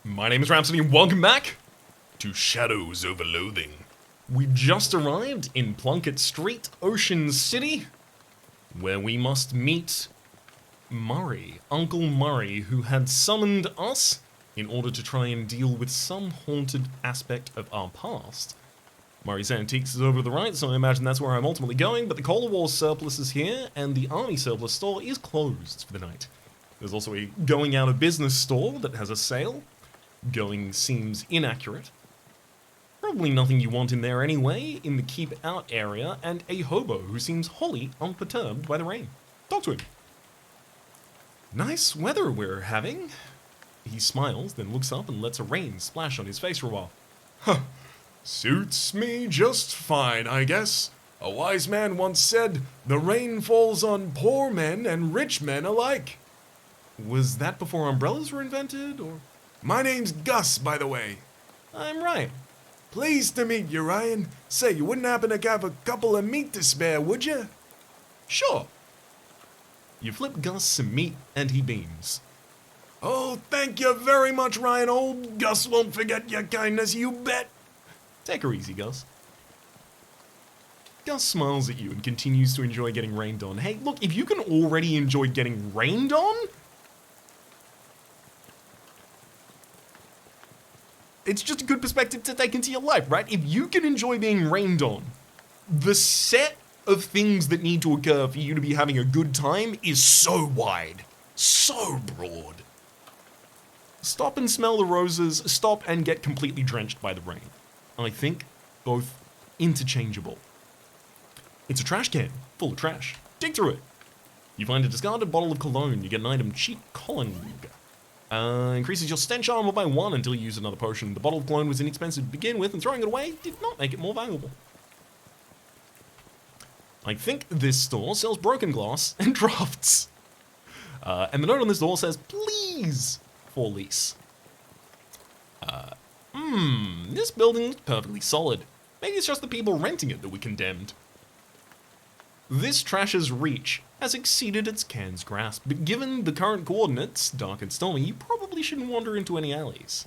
My name is Rhapsody and welcome back to Shadows over Loathing. We've just arrived in Plunkett Street, Ocean City, where we must meet Murray, Uncle Murray, who had summoned us in order to try and deal with some haunted aspect of our past. Murray's Antiques is over to the right, so I imagine that's where I'm ultimately going, but the Cola War surplus is here, and the Army surplus store is closed for the night. There's also a going out of business store that has a sale. Going seems inaccurate. Probably nothing you want in there anyway, in the keep out area, and a hobo who seems wholly unperturbed by the rain. Talk to him. Nice weather we're having. He smiles, then looks up and lets a rain splash on his face for a while. Huh. Suits me just fine, I guess. A wise man once said, the rain falls on poor men and rich men alike. Was that before umbrellas were invented, or? My name's Gus, by the way. I'm Ryan. Pleased to meet you, Ryan. Say, you wouldn't happen to have a couple of meat to spare, would you? Sure. You flip Gus some meat, and he beams. Oh, thank you very much, Ryan. Old Gus won't forget your kindness, you bet. Take her easy, Gus. Gus smiles at you and continues to enjoy getting rained on. Hey, look, if you can already enjoy getting rained on, it's just a good perspective to take into your life, right? If you can enjoy being rained on, the set of things that need to occur for you to be having a good time is so wide, so broad. Stop and smell the roses, stop and get completely drenched by the rain. I think both interchangeable. It's a trash can, full of trash. Dig through it. You find a discarded bottle of cologne, you get an item cheap cologne. Increases your stench armor by 1 until you use another potion. The bottle of cologne was inexpensive to begin with, and throwing it away did not make it more valuable. I think this store sells broken glass and drafts. And the note on this door says, please, for lease. This building looks perfectly solid. Maybe it's just the people renting it that we condemned. This trash's reach has exceeded its can's grasp, but given the current coordinates, dark and stormy, you probably shouldn't wander into any alleys.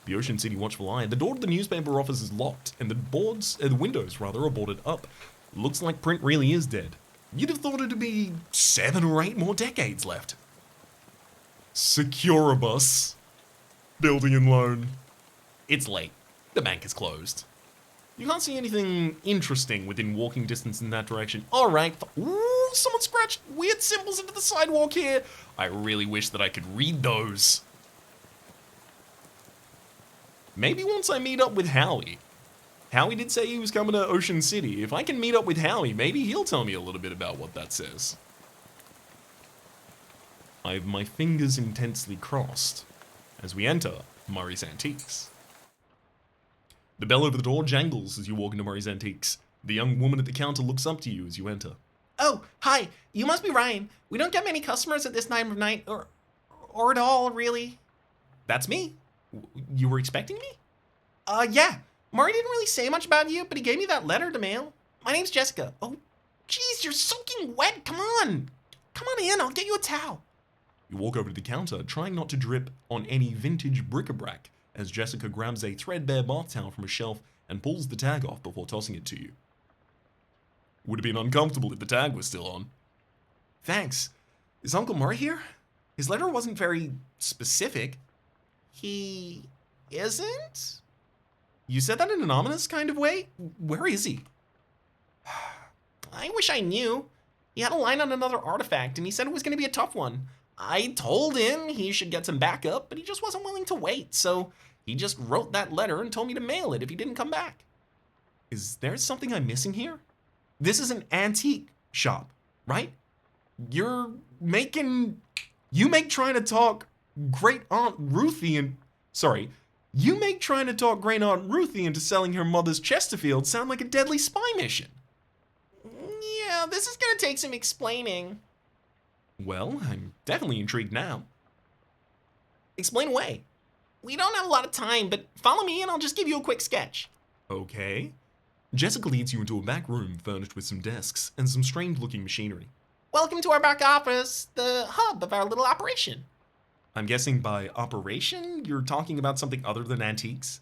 The Ocean City Watchful Eye, the door to the newspaper office is locked, and the windows are boarded up. Looks like print really is dead. You'd have thought it'd be 7 or 8 more decades left. Securibus. Building and loan. It's late. The bank is closed. You can't see anything interesting within walking distance in that direction. Alright. Ooh, someone scratched weird symbols into the sidewalk here. I really wish that I could read those. Maybe once I meet up with Howie. Howie did say he was coming to Ocean City. If I can meet up with Howie, maybe he'll tell me a little bit about what that says. I have my fingers intensely crossed as we enter Murray's Antiques. The bell over the door jangles as you walk into Murray's Antiques. The young woman at the counter looks up to you as you enter. Oh, hi. You must be Ryan. We don't get many customers at this time of night, or at all, really. That's me. You were expecting me? Yeah. Murray didn't really say much about you, but he gave me that letter to mail. My name's Jessica. Oh, jeez, you're soaking wet. Come on. Come on in. I'll get you a towel. You walk over to the counter, trying not to drip on any vintage bric-a-brac, as Jessica grabs a threadbare bath towel from a shelf and pulls the tag off before tossing it to you. Would have been uncomfortable if the tag was still on. Thanks. Is Uncle Murray here? His letter wasn't very specific. He isn't? You said that in an ominous kind of way? Where is he? I wish I knew. He had a line on another artifact, and he said it was going to be a tough one. I told him he should get some backup, but he just wasn't willing to wait, so he just wrote that letter and told me to mail it if he didn't come back. Is there something I'm missing here? This is an antique shop, right? You make trying to talk Great Aunt Ruthie into selling her mother's Chesterfield sound like a deadly spy mission. Yeah, this is gonna take some explaining. Well, I'm definitely intrigued now. Explain away. We don't have a lot of time, but follow me and I'll just give you a quick sketch. Okay. Jessica leads you into a back room furnished with some desks and some strange-looking machinery. Welcome to our back office, the hub of our little operation. I'm guessing by operation, you're talking about something other than antiques?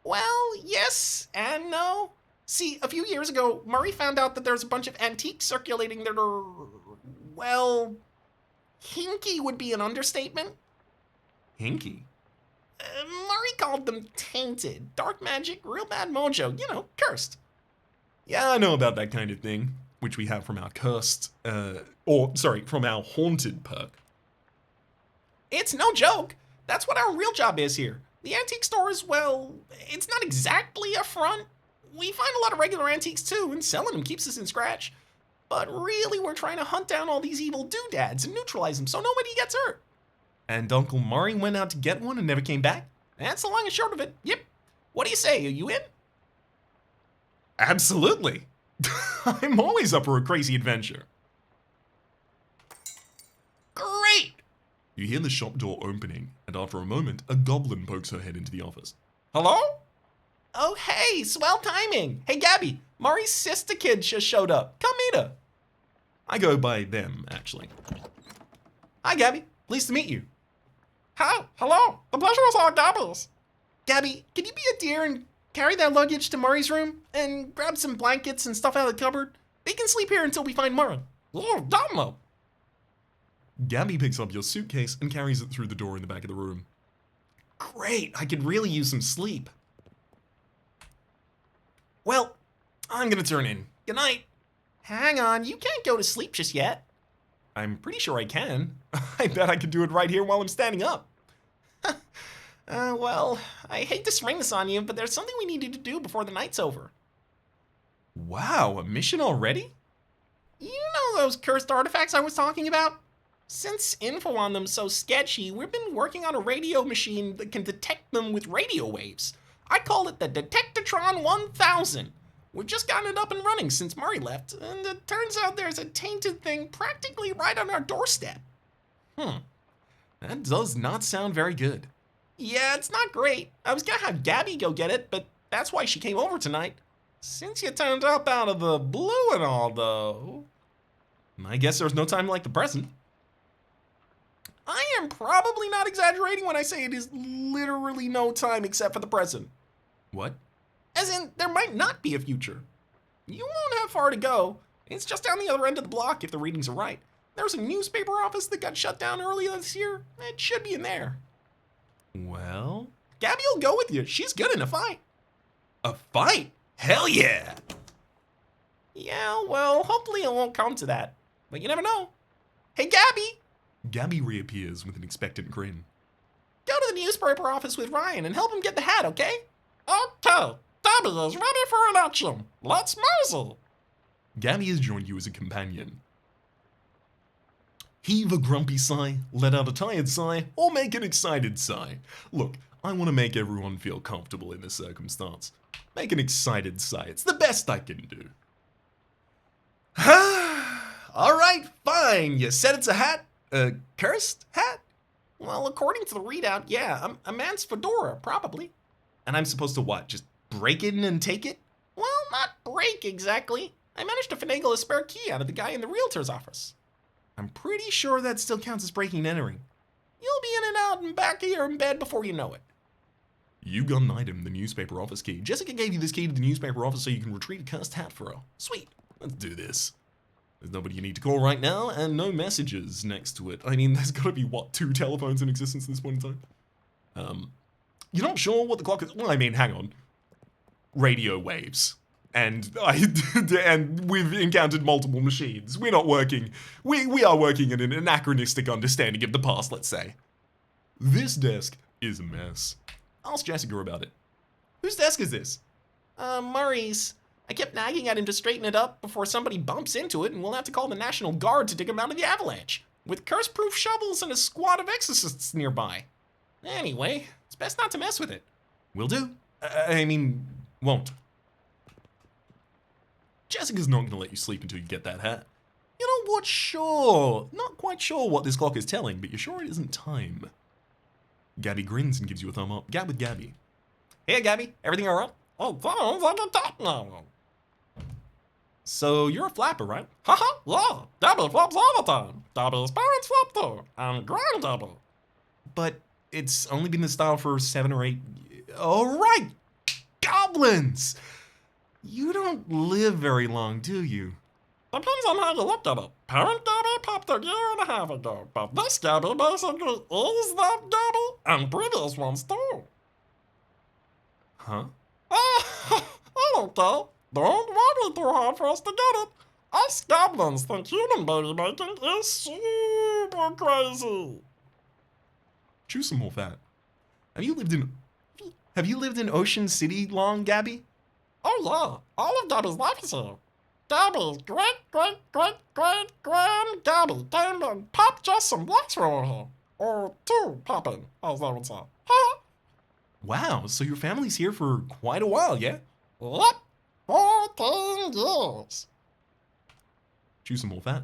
Well, yes and no. See, a few years ago, Murray found out that there's a bunch of antiques circulating that are, well, hinky would be an understatement. Hinky? Murray called them tainted, dark magic, real bad mojo, cursed. Yeah, I know about that kind of thing, which we have from our from our haunted perk. It's no joke. That's what our real job is here. The antique store is, well, it's not exactly a front. We find a lot of regular antiques too, and selling them keeps us in scratch. But really, we're trying to hunt down all these evil doodads and neutralize them so nobody gets hurt. And Uncle Murray went out to get one and never came back? That's the long and short of it. Yep. What do you say? Are you in? Absolutely. I'm always up for a crazy adventure. Great! You hear the shop door opening, and after a moment, a goblin pokes her head into the office. Hello? Oh, hey, swell timing. Hey, Gabby, Murray's sister kid just showed up. Come meet her. I go by them, actually. Hi, Gabby. Pleased to meet you. Hi, hello. The pleasure is all Gabby's. Gabby, can you be a dear and carry that luggage to Murray's room and grab some blankets and stuff out of the cupboard? They can sleep here until we find Murray. Oh, damn. Gabby picks up your suitcase and carries it through the door in the back of the room. Great, I could really use some sleep. Well, I'm gonna turn in. Good night. Hang on, you can't go to sleep just yet. I'm pretty sure I can. I bet I could do it right here while I'm standing up. Well, I hate to spring this on you, but there's something we need you to do before the night's over. Wow, a mission already? You know those cursed artifacts I was talking about? Since info on them so sketchy, we've been working on a radio machine that can detect them with radio waves. I call it the Detectatron 1000. We've just gotten it up and running since Murray left, and it turns out there's a tainted thing practically right on our doorstep. That does not sound very good. Yeah, it's not great. I was gonna have Gabby go get it, but that's why she came over tonight. Since you turned up out of the blue and all, though, I guess there's no time like the present. I am probably not exaggerating when I say it is literally no time except for the present. What? As in, there might not be a future. You won't have far to go. It's just down the other end of the block if the readings are right. There's a newspaper office that got shut down earlier this year. It should be in there. Well? Gabby will go with you. She's good in a fight. A fight? Hell yeah! Yeah, well, hopefully it won't come to that. But you never know. Hey, Gabby! Gabby reappears with an expectant grin. Go to the newspaper office with Ryan and help him get the hat, okay? Okay, Gabby is ready for an action. Let's muzzle. Gabby has joined you as a companion. Heave a grumpy sigh, let out a tired sigh, or make an excited sigh. Look, I want to make everyone feel comfortable in this circumstance. Make an excited sigh. It's the best I can do. All right, fine. You said it's a hat? A cursed hat? Well, according to the readout, yeah, a man's Fedora, probably. And I'm supposed to what, just break in and take it? Well, not break exactly. I managed to finagle a spare key out of the guy in the realtor's office. I'm pretty sure that still counts as breaking and entering. You'll be in and out and back here in bed before you know it. You got an item, the newspaper office key. Jessica gave you this key to the newspaper office so you can retrieve a cursed hat for her. Sweet, let's do this. There's nobody you need to call right now, and no messages next to it. I mean, there's gotta be, what, 2 telephones in existence at this point in time? You're not sure what the clock is? Well, I mean, hang on. Radio waves. And we've encountered multiple machines. We're not working. We are working in an anachronistic understanding of the past, let's say. This desk is a mess. Ask Jessica about it. Whose desk is this? Murray's. I kept nagging at him to straighten it up before somebody bumps into it and we'll have to call the National Guard to dig him out of the avalanche. With curse-proof shovels and a squad of exorcists nearby. Anyway, it's best not to mess with it. Will do. I mean, won't. Jessica's not gonna let you sleep until you get that hat. You know what, sure. Not quite sure what this clock is telling, but you're sure it isn't time. Gabby grins and gives you a thumb up. Gab with Gabby. Hey, Gabby, everything alright? Oh, phone's on the top now. So, you're a flapper, right? Haha, yeah. Gabby flaps all the time. Gabby's parents flap too. And Granddaddy. but it's only been the style for 7 or 8. Oh, right! Goblins! You don't live very long, do you? Depends on how you look at it. Parent Gabby popped a year and a half ago, but this Gabby basically is that Gabby, and previous ones too. Huh? I don't care. Don't worry too hard for us to get it. Us goblins think human baby making is super crazy. Chew some more fat. Have you lived in Ocean City long, Gabby? Oh yeah, all of Gabby's life is here. Gabby's great Gabby came and popped just some blocks from over here. Or 2 popping, as they would say. Ha! Wow, so your family's here for quite a while, yeah? Yep, 14 years. Chew some more fat.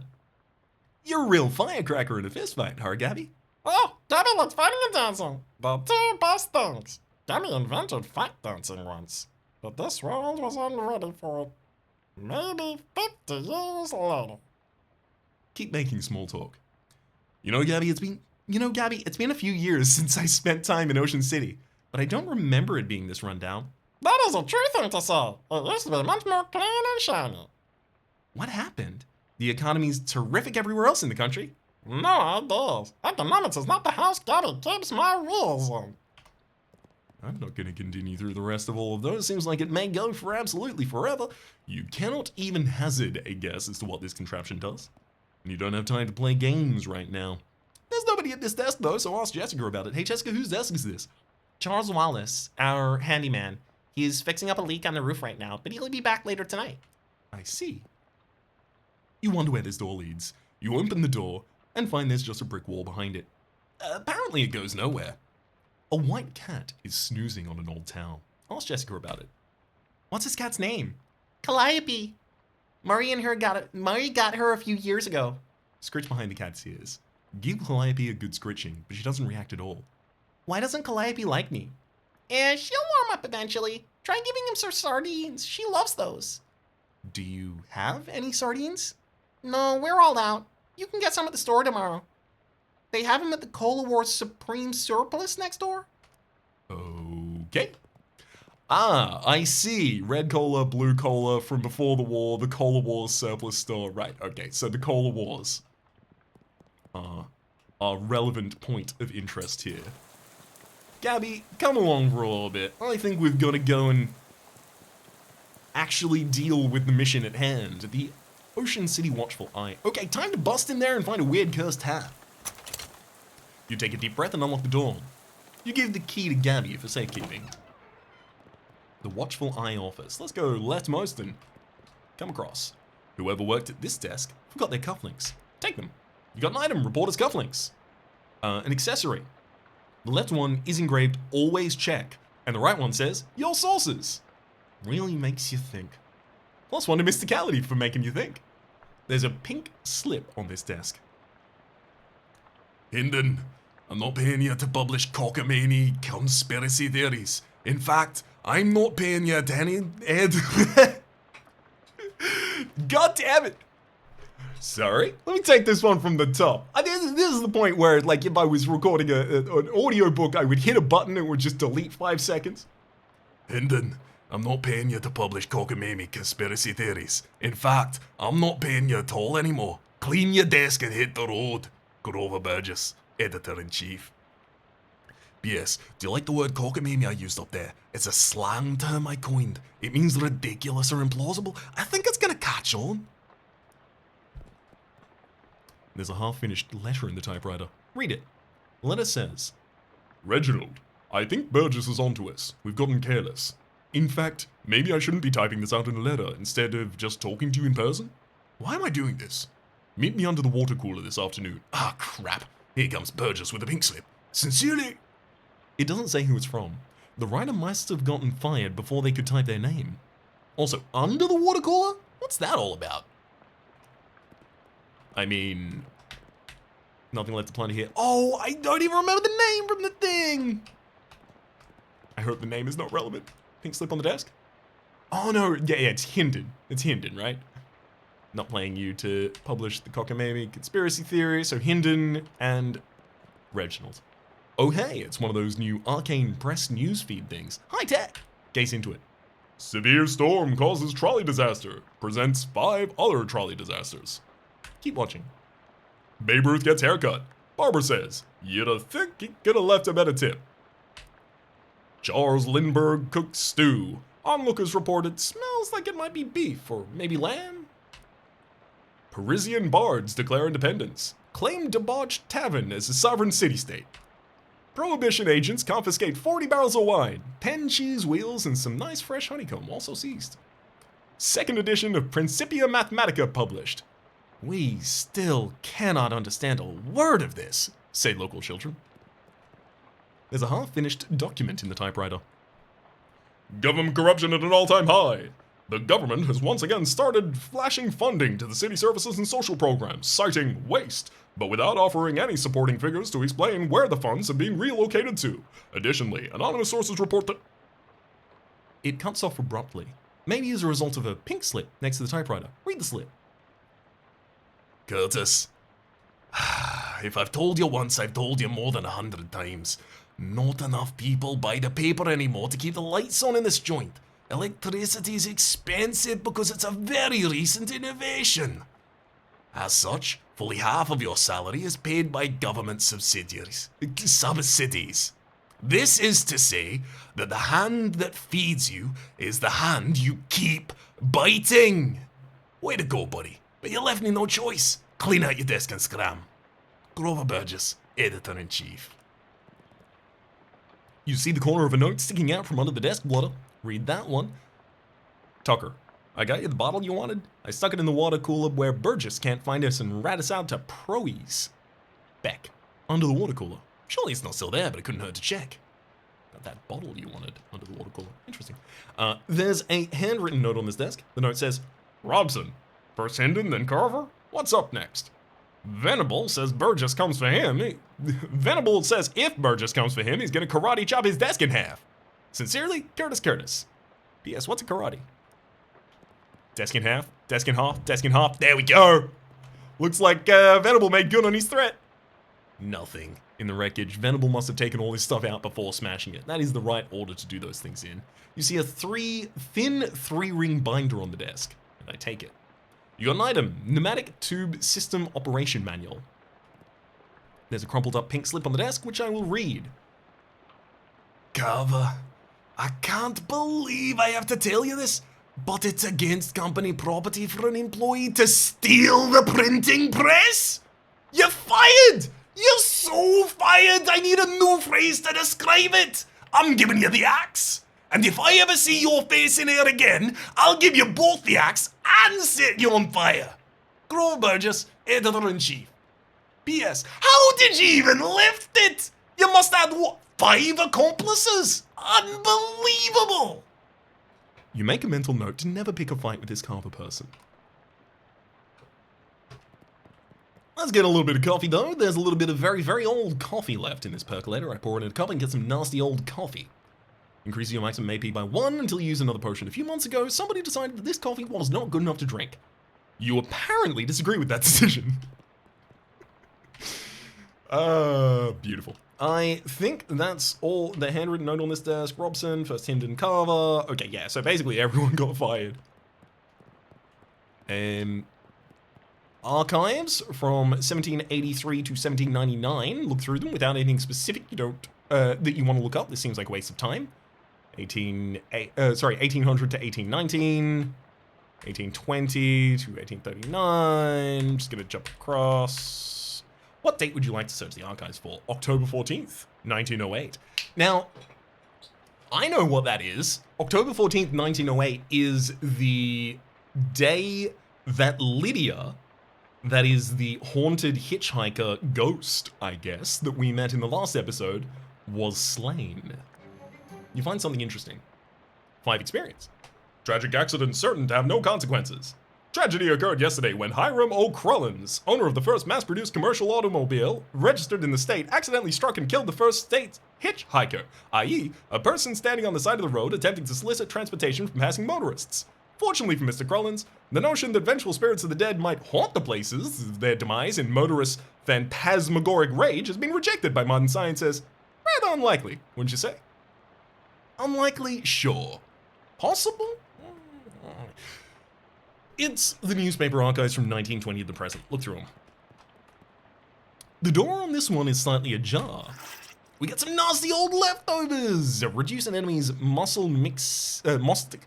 You're a real firecracker in a fistfight, huh, Gabby? Oh, Gabby likes fighting and dancing. The 2 best things. Gabby invented fight dancing once, but this world was unready for it. Maybe 50 years later. Keep making small talk. You know, Gabby, it's been a few years since I spent time in Ocean City, but I don't remember it being this rundown. That is a true thing to say. It used to be much more clean and shiny. What happened? The economy's terrific everywhere else in the country. No ideas. Economics is not the house Gabby keeps my wheels in. I'm not going to continue through the rest of all of those. Seems like it may go for absolutely forever. You cannot even hazard a guess as to what this contraption does. And you don't have time to play games right now. There's nobody at this desk, though, so ask Jessica about it. Hey, Jessica, whose desk is this? Charles Wallace, our handyman. He's fixing up a leak on the roof right now, but he'll be back later tonight. I see. You wonder where this door leads. You open the door and find there's just a brick wall behind it. Apparently it goes nowhere. A white cat is snoozing on an old towel. Ask Jessica about it. What's his cat's name? Calliope. Murray got her a few years ago. Scritch behind the cat's ears. Give Calliope a good scritching, but she doesn't react at all. Why doesn't Calliope like me? She'll warm up eventually. Try giving him some sardines. She loves those. Do you have any sardines? No, we're all out. You can get some at the store tomorrow. They have them at the Cola Wars Supreme Surplus next door. Okay. Ah, I see. Red cola, blue cola from before the war, the Cola Wars surplus store. Right, okay, so the Cola Wars are a relevant point of interest here. Gabby, come along for a little bit. I think we've got to go and actually deal with the mission at hand. The Ocean City Watchful Eye. Okay, time to bust in there and find a weird cursed hat. You take a deep breath and unlock the door. You give the key to Gabby for safekeeping. The Watchful Eye office. Let's go leftmost and come across. Whoever worked at this desk forgot their cufflinks. Take them. You got an item, report as cufflinks. An accessory. The left one is engraved, always check, and the right one says, your sources. Really makes you think. +1 to mysticality for making you think. There's a pink slip on this desk. Hinden, I'm not paying you to publish cockamamie conspiracy theories. In fact, I'm not paying you to any ed. God damn it. Sorry. Let me take this one from the top. This is the point where, like, if I was recording an audio book, I would hit a button and it would just delete 5 seconds. Hinden, I'm not paying you to publish cockamamie conspiracy theories. In fact, I'm not paying you at all anymore. Clean your desk and hit the road. Grover Burgess, Editor-in-Chief. P.S. Do you like the word cockamamie I used up there? It's a slang term I coined. It means ridiculous or implausible. I think it's gonna catch on. There's a half-finished letter in the typewriter. Read it. The letter says, Reginald, I think Burgess is onto us. We've gotten careless. In fact, maybe I shouldn't be typing this out in a letter instead of just talking to you in person. Why am I doing this? Meet me under the water cooler this afternoon. Ah, crap. Here comes Burgess with a pink slip. Sincerely. It doesn't say who it's from. The writer must have gotten fired before they could type their name. Also, under the water cooler? What's that all about? I mean, nothing left to plan here. Oh, I don't even remember the name from the thing. I hope the name is not relevant. Pink slip on the desk? Oh no, yeah, it's Hinden. It's Hinden, right? Not playing you to publish the cockamamie conspiracy theory, so Hinden and Reginald. Oh hey, it's one of those new arcane press newsfeed things. High tech! Gaze into it. Severe storm causes trolley disaster. Presents 5 other trolley disasters. Keep watching. Babe Ruth gets haircut. Barber says, you'd have think he could have left a better tip. Charles Lindbergh cooks stew. Onlookers report it smells like it might be beef or maybe lamb. Parisian bards declare independence. Claim debauched tavern as a sovereign city-state. Prohibition agents confiscate 40 barrels of wine, 10 cheese wheels, and some nice fresh honeycomb also seized. Second edition of Principia Mathematica published. We still cannot understand a word of this, say local children. There's a half-finished document in the typewriter. Government corruption at an all-time high. The government has once again started flashing funding to the city services and social programs, citing waste, but without offering any supporting figures to explain where the funds are being relocated to. Additionally, anonymous sources report that... It cuts off abruptly, maybe as a result of a pink slip next to the typewriter. Read the slip. Curtis, if I've told you once, I've told you more than 100 times. Not enough people buy the paper anymore to keep the lights on in this joint. Electricity is expensive because it's a very recent innovation. As such, fully half of your salary is paid by government subsidies. This is to say that the hand that feeds you is the hand you keep biting. Way to go, buddy. But you left me no choice. Clean out your desk and scram. Grover Burgess, Editor-in-Chief. You see the corner of a note sticking out from under the desk, Blotter. Read that one. Tucker, I got you the bottle you wanted. I stuck it in the water cooler where Burgess can't find us and rat us out to Proe's. Beck, under the water cooler. Surely it's not still there, but it couldn't hurt to check. Got that bottle you wanted under the water cooler. Interesting. There's a handwritten note on this desk. The note says, Robson, first Hendon, then Carver? What's up next? Venable says Burgess comes for him. Venable says if Burgess comes for him, he's gonna karate chop his desk in half. Sincerely, Curtis. P.S. What's a karate? Desk in half, desk in half, desk in half. There we go. Looks like Venable made good on his threat. Nothing in the wreckage. Venable must have taken all this stuff out before smashing it. That is the right order to do those things in. You see a thin three-ring binder on the desk, and I take it. You got an item, Pneumatic Tube System Operation Manual. There's a crumpled up pink slip on the desk, which I will read. Carver, I can't believe I have to tell you this, but it's against company property for an employee to steal the printing press? You're fired! You're so fired! I need a new phrase to describe it! I'm giving you the axe! And if I ever see your face in here again, I'll give you both the axe and set you on fire. Grover Burgess, Editor-in-Chief. P.S. How did you even lift it? You must have, what, 5 accomplices? Unbelievable! You make a mental note to never pick a fight with this Carver person. Let's get a little bit of coffee though. There's a little bit of very, very old coffee left in this percolator. I pour it in a cup and get some nasty old coffee. Increase your maximum AP by 1 until you use another potion. A few months ago, somebody decided that this coffee was not good enough to drink. You apparently disagree with that decision. Beautiful. I think that's all the handwritten note on this desk. Robson, first Hendon, Carver. Okay, yeah, so basically everyone got fired. Archives from 1783 to 1799. Look through them without anything specific you don't that you want to look up. This seems like a waste of time. 1800 to 1819, 1820 to 1839. Just gonna jump across. What date would you like to search the archives for? October 14th, 1908. Now, I know what that is. October 14th, 1908 is the day that Lydia, that is the haunted hitchhiker ghost, I guess, that we met in the last episode, was slain. You find something interesting. 5 experience. Tragic accident certain to have no consequences. Tragedy occurred yesterday when Hiram O'Crullins, owner of the first mass-produced commercial automobile registered in the state, accidentally struck and killed the first state's hitchhiker, i.e., a person standing on the side of the road attempting to solicit transportation from passing motorists. Fortunately for Mr. Crullins, the notion that vengeful spirits of the dead might haunt the places, their demise in motorists' phantasmagoric rage, has been rejected by modern science as Unlikely, wouldn't you say? Unlikely, sure. Possible? It's the newspaper archives from 1920 to the present. Look through them. The door on this one is slightly ajar. We get some nasty old leftovers! Reduce an enemy's muscle mysticality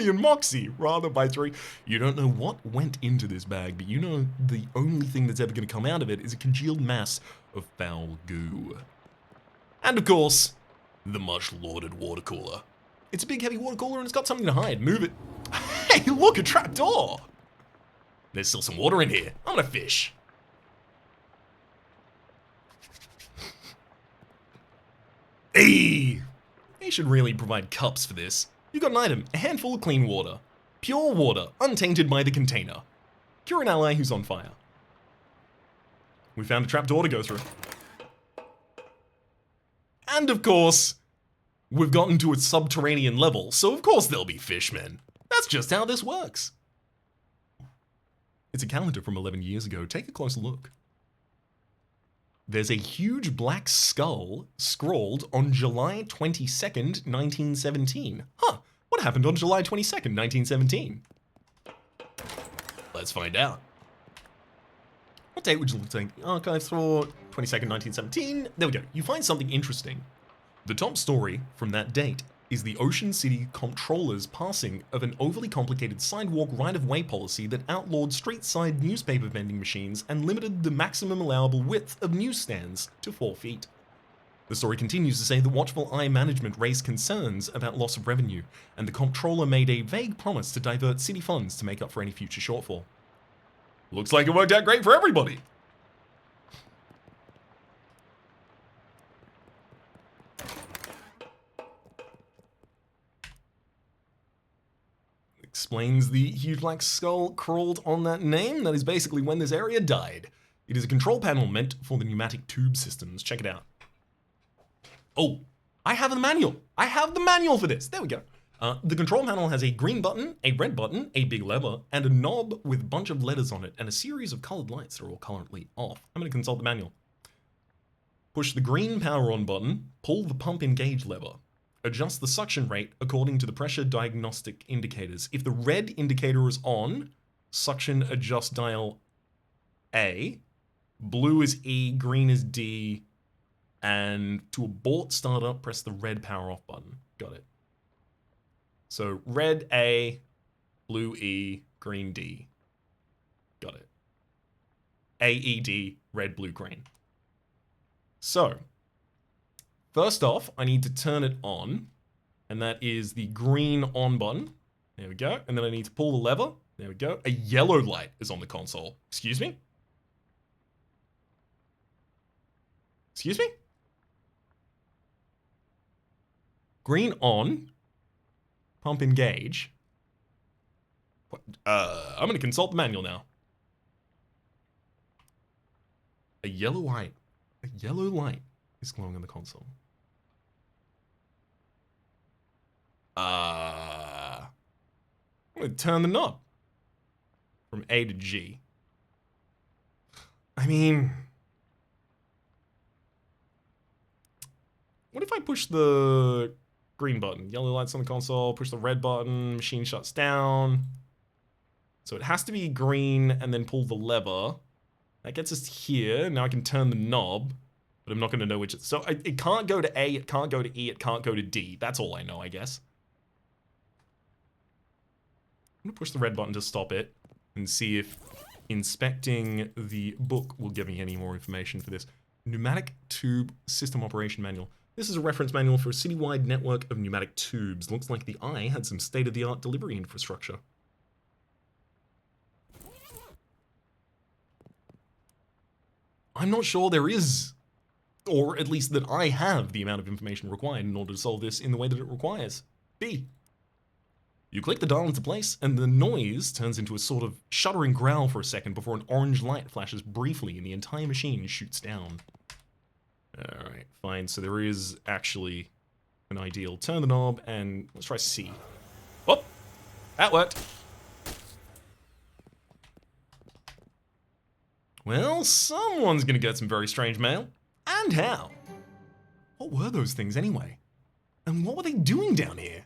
and moxie, rather, by 3. You don't know what went into this bag, but you know the only thing that's ever going to come out of it is a congealed mass of foul goo. And of course, the much lauded water cooler. It's a big heavy water cooler and it's got something to hide. Move it. Hey, look, a trapdoor! There's still some water in here. I'm gonna fish. Hey! They should really provide cups for this. You got an item, a handful of clean water. Pure water, untainted by the container. Cure an ally who's on fire. We found a trapdoor to go through. And of course, we've gotten to a subterranean level, so of course there'll be fishmen. That's just how this works. It's a calendar from 11 years ago. Take a closer look. There's a huge black skull scrawled on July 22nd, 1917. Huh, what happened on July 22nd, 1917? Let's find out. What date would you look like? Archives for 22nd, 1917. There we go. You find something interesting. The top story from that date is the Ocean City Comptroller's passing of an overly complicated sidewalk right-of-way policy that outlawed street-side newspaper vending machines and limited the maximum allowable width of newsstands to 4 feet. The story continues to say that watchful eye management raised concerns about loss of revenue, and the comptroller made a vague promise to divert city funds to make up for any future shortfall. Looks like it worked out great for everybody. Explains the huge black skull crawled on that name. That is basically when this area died. It is a control panel meant for the pneumatic tube systems. Check it out. Oh, I have the manual. I have the manual for this. There we go. The control panel has a green button, a red button, a big lever, and a knob with a bunch of letters on it, and a series of colored lights that are all currently off. I'm going to consult the manual. Push the green power on button, pull the pump engage lever. Adjust the suction rate according to the pressure diagnostic indicators. If the red indicator is on, suction adjust dial A, blue is E, green is D, and to abort startup, press the red power off button. Got it. So red A, blue E, green D. Got it. A, E, D, red, blue, green. So, first off, I need to turn it on, and that is the green on button. There we go. And then I need to pull the lever. There we go. A yellow light is on the console. Excuse me? Excuse me? Green on. Pump engage. What? I'm going to consult the manual now. A yellow light. A yellow light is glowing on the console. I'm going to turn the knob from A to G. I mean, what if I push the green button? Yellow lights on the console, push the red button, machine shuts down. So it has to be green and then pull the lever. That gets us here. Now I can turn the knob, but I'm not going to know which. So it can't go to A, it can't go to E, it can't go to D. That's all I know, I guess. I'm going to push the red button to stop it and see if inspecting the book will give me any more information for this. Pneumatic Tube System Operation Manual. This is a reference manual for a citywide network of pneumatic tubes. Looks like the Eye had some state-of-the-art delivery infrastructure. I'm not sure there is, or at least that I have the amount of information required in order to solve this in the way that it requires. B. You click the dial into place, and the noise turns into a sort of shuddering growl for a second before an orange light flashes briefly and the entire machine shoots down. Alright, fine. So there is actually an ideal. Turn the knob, and let's try C. Oh! That worked! Well, someone's gonna get some very strange mail. And how? What were those things anyway? And what were they doing down here?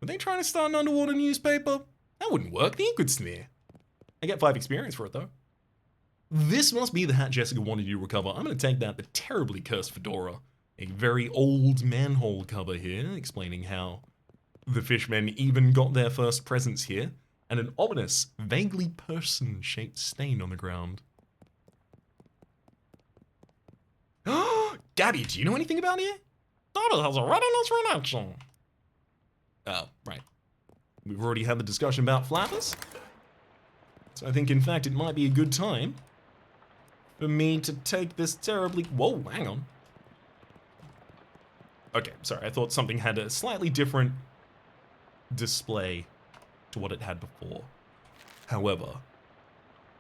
Were they trying to start an underwater newspaper? That wouldn't work, the ink would smear. I get 5 experience for it though. This must be the hat Jessica wanted you to recover. I'm gonna take that, the terribly cursed Fedora. A very old manhole cover here, explaining how the fishmen even got their first presents here, and an ominous, vaguely person-shaped stain on the ground. Gabby, do you know anything about here? Gabby has a readiness reaction. Oh, right. We've already had the discussion about flappers. So I think, in fact, it might be a good time for me to take this terribly... Whoa, hang on. Okay, sorry, I thought something had a slightly different display to what it had before. However,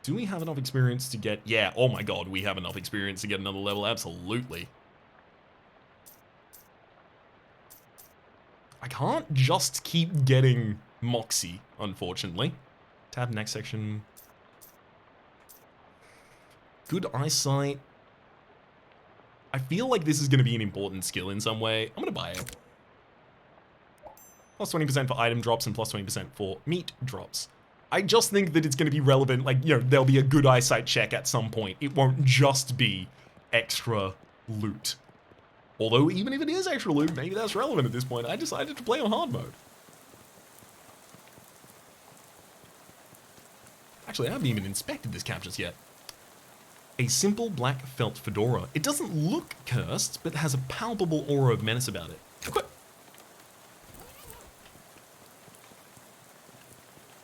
do we have enough experience to get... Yeah, oh my god, we have enough experience to get another level, absolutely. I can't just keep getting Moxie, unfortunately. Tab next section. Good eyesight. I feel like this is going to be an important skill in some way. I'm going to buy it. Plus 20% for item drops and plus 20% for meat drops. I just think that it's going to be relevant. Like, you know, there'll be a good eyesight check at some point. It won't just be extra loot. Although, even if it is extra loot, maybe that's relevant at this point. I decided to play on hard mode. Actually, I haven't even inspected this cap just yet. A simple black felt fedora. It doesn't look cursed, but has a palpable aura of menace about it. Equip.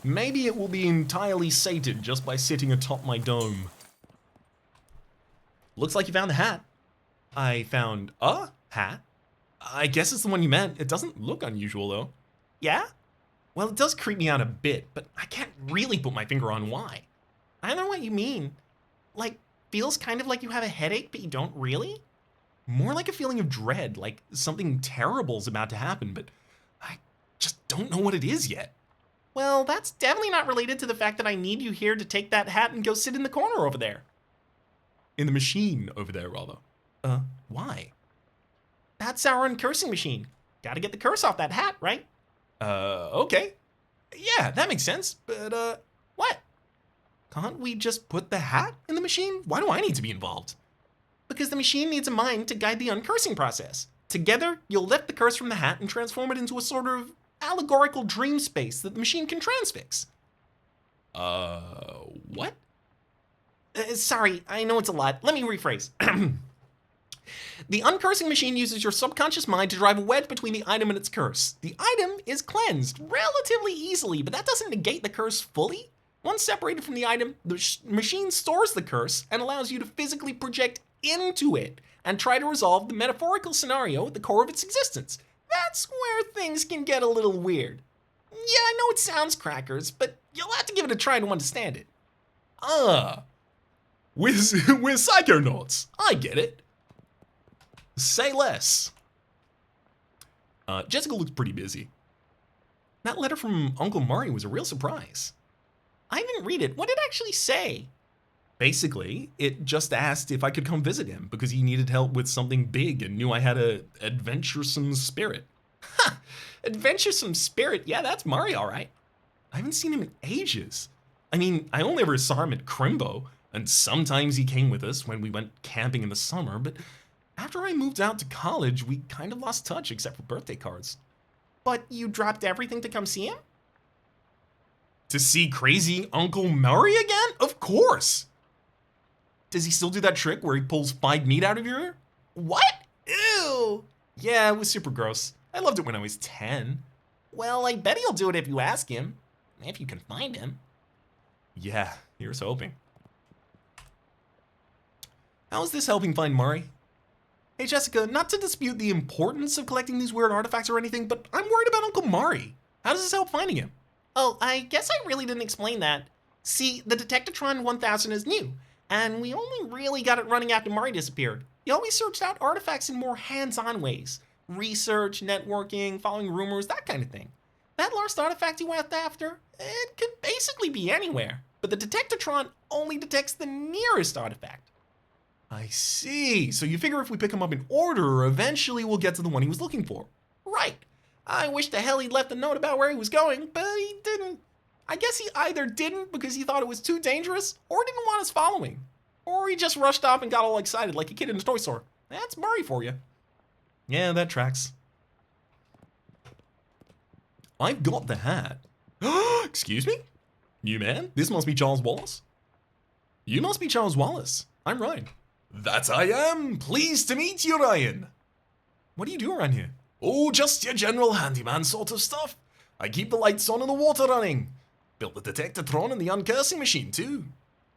Maybe it will be entirely sated just by sitting atop my dome. Looks like you found the hat. I found a hat. I guess it's the one you meant. It doesn't look unusual though. Yeah? Well, it does creep me out a bit, but I can't really put my finger on why. I know what you mean. Like, feels kind of like you have a headache, but you don't really? More like a feeling of dread, like something terrible's about to happen, but I just don't know what it is yet. Well, that's definitely not related to the fact that I need you here to take that hat and go sit in the corner over there. In the machine over there, rather. Why? That's our uncursing machine. Gotta get the curse off that hat, right? Okay. Yeah, that makes sense, but, What? can't we just put the hat in the machine? Why do I need to be involved? Because the machine needs a mind to guide the uncursing process. Together, you'll lift the curse from the hat and transform it into a sort of allegorical dream space that the machine can transfix. What? Sorry, I know it's a lot. Let me rephrase. The uncursing machine uses your subconscious mind to drive a wedge between the item and its curse. The item is cleansed relatively easily, but that doesn't negate the curse fully. Once separated from the item, the machine stores the curse and allows you to physically project into it and try to resolve the metaphorical scenario at the core of its existence. That's where things can get a little weird. Yeah, I know it sounds crackers, but you'll have to give it a try to understand it. We're psychonauts. I get it. Say less. Jessica looks pretty busy. That letter from Uncle Murray was a real surprise. I didn't read it. What did it actually say? Basically, it just asked if I could come visit him because he needed help with something big and knew I had a adventuresome spirit. Ha! Adventuresome spirit? Yeah, that's Murray, all right. I haven't seen him in ages. I mean, I only ever saw him at Crimbo, and sometimes he came with us when we went camping in the summer, but after I moved out to college, we kind of lost touch except for birthday cards. But you dropped everything to come see him? To see crazy Uncle Murray again? Of course! Does he still do that trick where he pulls 5 meat out of your ear? What? Ew! Yeah, it was super gross. I loved it when I was 10. Well, I bet he'll do it if you ask him. If you can find him. Yeah, here's hoping. How's this helping find Murray? Hey Jessica, not to dispute the importance of collecting these weird artifacts or anything, but I'm worried about Uncle Murray. How does this help finding him? Oh, I guess I really didn't explain that. See, the Detectatron 1000 is new, and we only really got it running after Murray disappeared. He always searched out artifacts in more hands-on ways. Research, networking, following rumors, that kind of thing. That lost artifact he went after, it could basically be anywhere, but the Detectatron only detects the nearest artifact. I see. So you figure if we pick him up in order, eventually we'll get to the one he was looking for. Right. I wish to hell he'd left a note about where he was going, but he didn't. I guess he either didn't because he thought it was too dangerous, or didn't want us following. Or he just rushed off and got all excited like a kid in a toy store. That's Murray for you. Yeah, that tracks. I've got the hat. Excuse me? You man? This must be Charles Wallace. You must be Charles Wallace. I'm Ryan. That I am. Pleased to meet you, Ryan. What do you do around here? Oh, just your general handyman sort of stuff. I keep the lights on and the water running. Built the detectatron and the uncursing machine, too.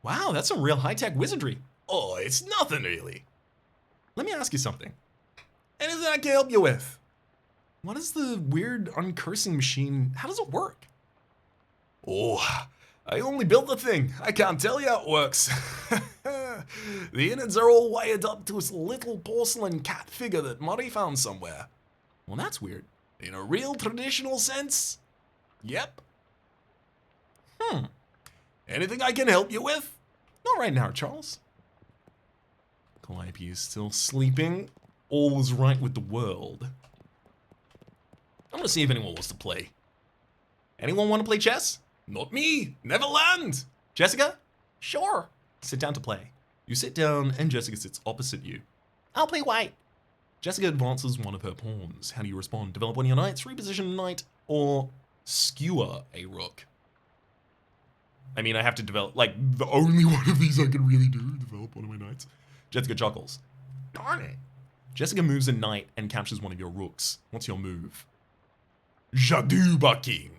Wow, that's some real high-tech wizardry. Oh, it's nothing really. Let me ask you something. Anything I can help you with? What is the weird uncursing machine? How does it work? Oh, I only built the thing. I can't tell you how it works. The innards are all wired up to this little porcelain cat figure that Murray found somewhere. Well, that's weird. In a real traditional sense? Yep. Anything I can help you with? Not right now, Charles. Calliope is still sleeping. All is right with the world. I'm gonna see if anyone wants to play. Anyone want to play chess? Not me. Never land. Jessica? Sure. Sit down to play. You sit down and Jessica sits opposite you. I'll play white. Jessica advances one of her pawns. How do you respond? Develop one of your knights, reposition a knight, or skewer a rook? I mean, I have to develop, like, the only one of these I can really do, develop one of my knights. Jessica chuckles. Darn it. Jessica moves a knight and captures one of your rooks. What's your move? Jaduba King.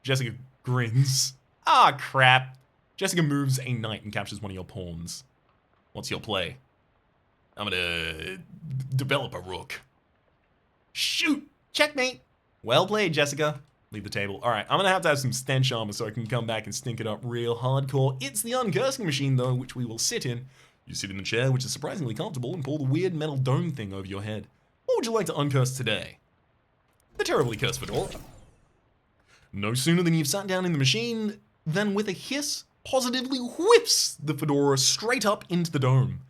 Jessica grins. Ah, crap. Jessica moves a knight and captures one of your pawns. What's your play? I'm gonna develop a rook. Shoot! Checkmate. Well played, Jessica. Leave the table. All right, I'm gonna have to have some stench armor so I can come back and stink it up real hardcore. It's the uncursing machine, though, which we will sit in. You sit in the chair, which is surprisingly comfortable, and pull the weird metal dome thing over your head. What would you like to uncurse today? The terribly cursed Fedora. No sooner than you've sat down in the machine, than with a hiss, positively whiffs the Fedora straight up into the dome.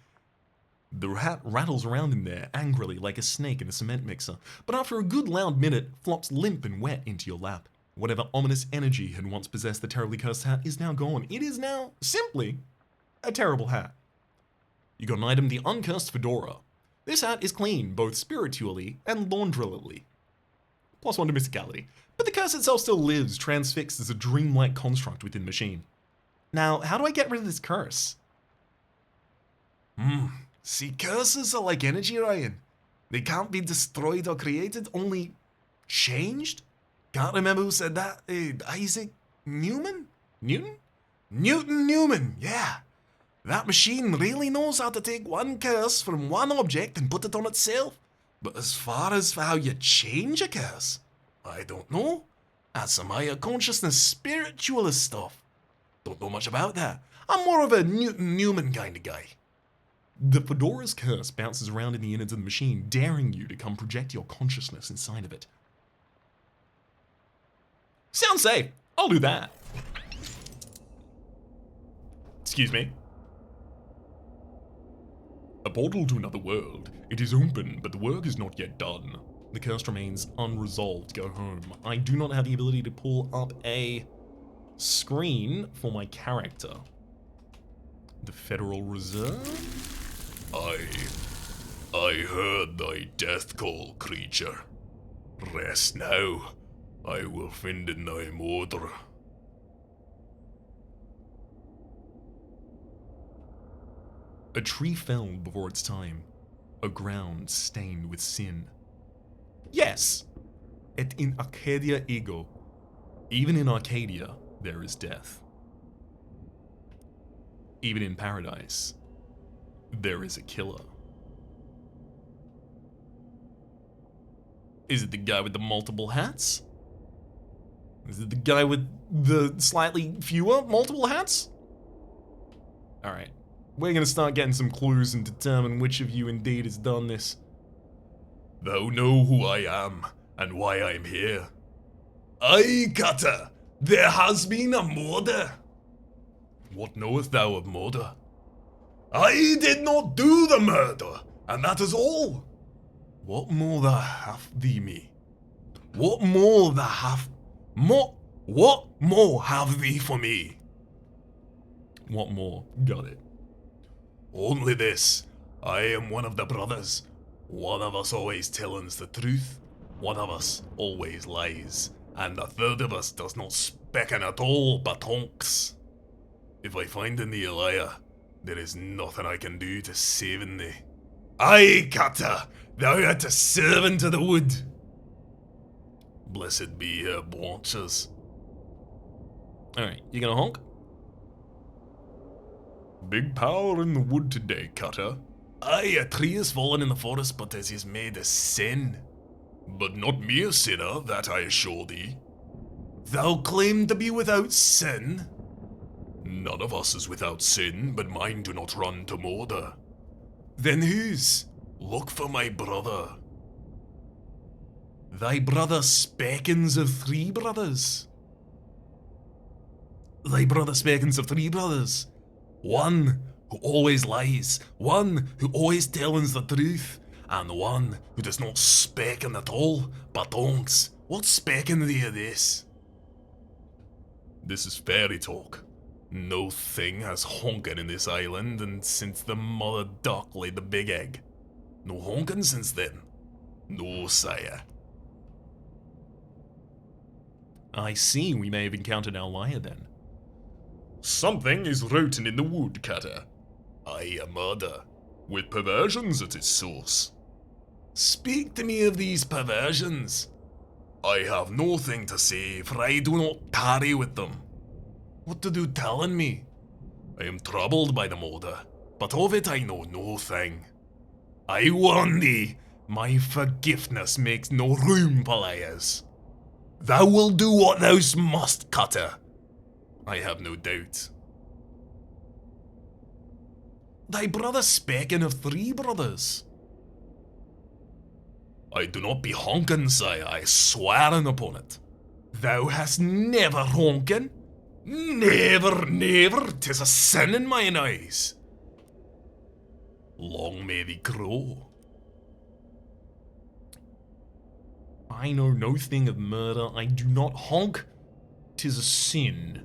The hat rattles around in there angrily like a snake in a cement mixer, but after a good loud minute, flops limp and wet into your lap. Whatever ominous energy had once possessed the terribly cursed hat is now gone. It is now simply a terrible hat. You got an item, the uncursed Fedora. This hat is clean, both spiritually and laundrily. +1 to mysticality. But the curse itself still lives, transfixed as a dreamlike construct within the machine. Now, how do I get rid of this curse? See, curses are like energy, Ryan. They can't be destroyed or created, only changed? Can't remember who said that. Isaac Newman? Newton? Newton Newman, yeah. That machine really knows how to take one curse from one object and put it on itself. But as far as how you change a curse, I don't know. That's some higher consciousness spiritualist stuff. Don't know much about that. I'm more of a Newton Newman kind of guy. The Fedora's curse bounces around in the innards of the machine, daring you to come project your consciousness inside of it. Sounds safe. I'll do that. Excuse me. A portal to another world. It is open, but the work is not yet done. The curse remains unresolved. Go home. I do not have the ability to pull up a screen for my character. The Federal Reserve? I heard thy death call, creature. Rest now. I will find in thy order. A tree fell before its time, a ground stained with sin. Yes, et in Arcadia ego. Even in Arcadia, there is death. Even in paradise, there is a killer. Is it the guy with the multiple hats? Is it the guy with the slightly fewer multiple hats? Alright, we're gonna start getting some clues and determine which of you indeed has done this. Thou know who I am, and why I'm here. Aye, Cutter, there has been a murder. What knowest thou of murder? I did not do the murder, and that is all. What more thou have thee me? What more have thee for me? What more? Got it. Only this. I am one of the brothers. One of us always tells the truth. One of us always lies. And the third of us does not specken at all, but honks. If I find in thee a liar, there is nothing I can do to save in thee. Aye, Cutter, thou art a servant of the wood. Blessed be her branches. Alright, you gonna honk? Big power in the wood today, Cutter. Aye, a tree has fallen in the forest, but as is made a sin. But not mere sinner, that I assure thee. Thou claim to be without sin? None of us is without sin, but mine do not run to murder. Then whose? Look for my brother. Thy brother Speckins of three brothers. Thy brother Speckins of three brothers. One who always lies, one who always tells the truth, and one who does not specken at all, but honks. What's specken thee of this? This is fairy talk. No thing has honkin' in this island, and since the mother duck laid the big egg. No honkin' since then. No, sire. I see, we may have encountered our liar then. Something is rotten in the wood, Cutter. Aye, a murder, with perversions at its source. Speak to me of these perversions. I have nothing to say, for I do not tarry with them. What do you telling me? I am troubled by the murder, but of it I know no thing. I warn thee, my forgiveness makes no room for liars. Thou will do what thou must, Cutter. I have no doubt. Thy brother Specken of three brothers. I do not be honkin', sire, I swearin' upon it. Thou hast never honkin'? Never, 'tis a sin in mine eyes. Long may thee grow. I know no thing of murder, I do not honk. 'Tis a sin.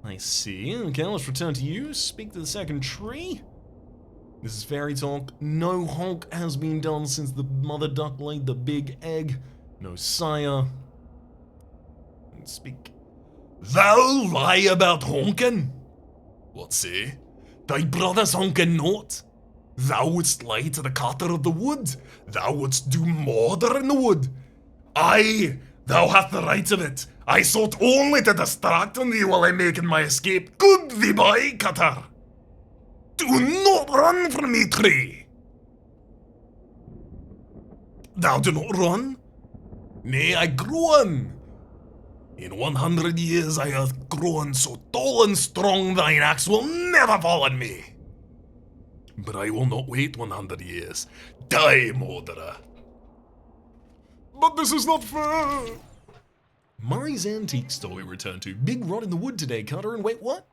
I see. Okay, let's return to you. Speak to the second tree. This is fairy talk. No honk has been done since the mother duck laid the big egg. No sire. Speak. Thou lie about honkin'? What say? Thy brother's honkin' not? Thou wouldst lie to the cutter of the wood. Thou wouldst do murder in the wood. Aye, thou hast the right of it. I sought only to distract thee while I making my escape. Good thee by, Cutter. Do not run from me, tree. Thou do not run? Nay, I groan. In 100 years I have grown so tall and strong thine axe will never fall on me. But I will not wait 100 years. Die, murderer. But this is not fair. Murray's Antique Store we return to. Big rot in the wood today, Cutter, and wait, what?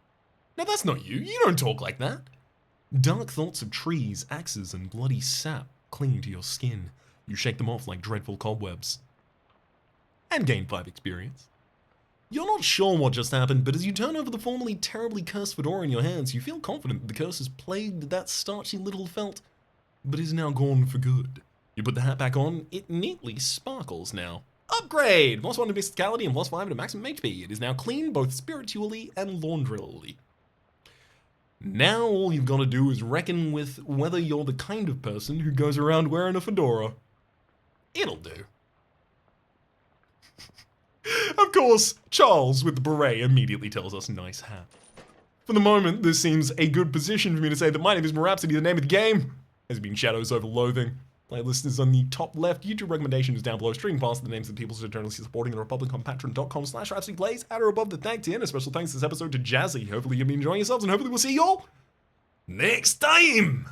No, that's not you. You don't talk like that. Dark thoughts of trees, axes, and bloody sap cling to your skin. You shake them off like dreadful cobwebs. And gain 5 experience. You're not sure what just happened, but as you turn over the formerly terribly cursed Fedora in your hands, you feel confident that the curse has plagued that starchy little felt, but is now gone for good. You put the hat back on, it neatly sparkles now. Upgrade! +1 to Mysticality and +5 to maximum HP. It is now clean both spiritually and laundrily. Now all you've got to do is reckon with whether you're the kind of person who goes around wearing a fedora. It'll do. Of course, Charles with the beret immediately tells us nice hat. For the moment, this seems a good position for me to say that my name is Rhapsody, the name of the game has been Shadows over Loathing. Playlist is on the top left, YouTube recommendation is down below, stream past the names of the people who are generously supporting the Republic on patreon.com/RhapsodyPlays, at or above the thank tier, and a special thanks this episode to Jazzy. Hopefully you've been enjoying yourselves, and hopefully we'll see you all next time.